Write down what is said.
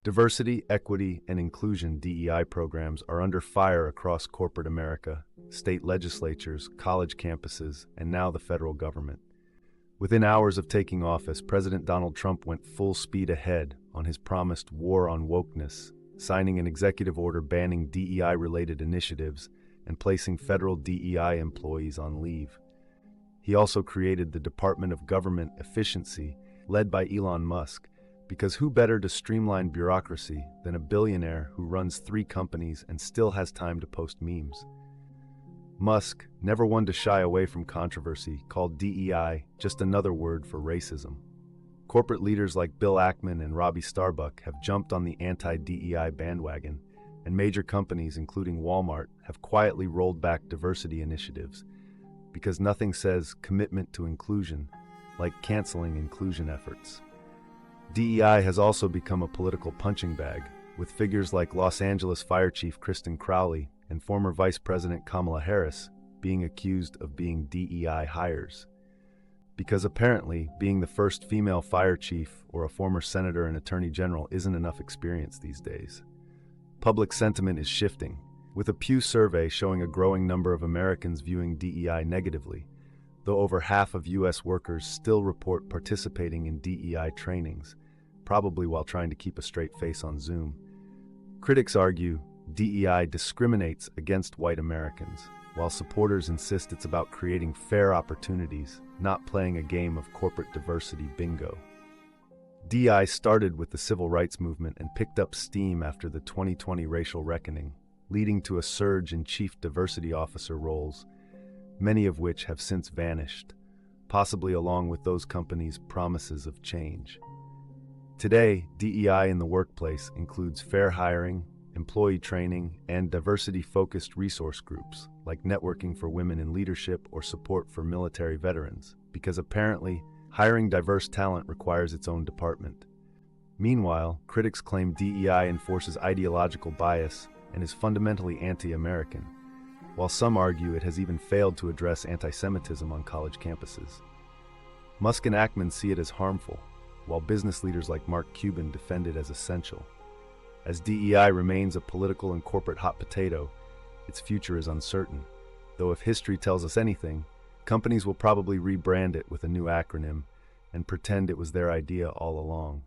Diversity, equity, and inclusion DEI programs are under fire across corporate America, state legislatures, college campuses, and now the federal government. Within hours of taking office, President Donald Trump went full speed ahead on his promised war on wokeness, signing an executive order banning DEI-related initiatives and placing federal DEI employees on leave. He also created the Department of Government Efficiency, led by Elon Musk, because who better to streamline bureaucracy than a billionaire who runs 3 companies and still has time to post memes? Musk, never one to shy away from controversy, called DEI just another word for racism. Corporate leaders like Bill Ackman and Robbie Starbuck have jumped on the anti-DEI bandwagon, and major companies, including Walmart, have quietly rolled back diversity initiatives because nothing says commitment to inclusion like canceling inclusion efforts. DEI has also become a political punching bag, with figures like Los Angeles Fire Chief Kristen Crowley and former Vice President Kamala Harris being accused of being DEI hires. Because apparently, being the first female fire chief or a former senator and attorney general isn't enough experience these days. Public sentiment is shifting, with a Pew survey showing a growing number of Americans viewing DEI negatively, though over half of U.S. workers still report participating in DEI trainings, probably while trying to keep a straight face on Zoom. Critics argue DEI discriminates against white Americans, while supporters insist it's about creating fair opportunities, not playing a game of corporate diversity bingo. DEI started with the civil rights movement and picked up steam after the 2020 racial reckoning, leading to a surge in chief diversity officer roles, many of which have since vanished, possibly along with those companies' promises of change. Today, DEI in the workplace includes fair hiring, employee training, and diversity-focused resource groups, like networking for women in leadership or support for military veterans, because apparently, hiring diverse talent requires its own department. Meanwhile, critics claim DEI enforces ideological bias and is fundamentally anti-American, while some argue it has even failed to address anti-Semitism on college campuses. Musk and Ackman see it as harmful, while business leaders like Mark Cuban defend it as essential. As DEI remains a political and corporate hot potato, its future is uncertain, though if history tells us anything, companies will probably rebrand it with a new acronym and pretend it was their idea all along.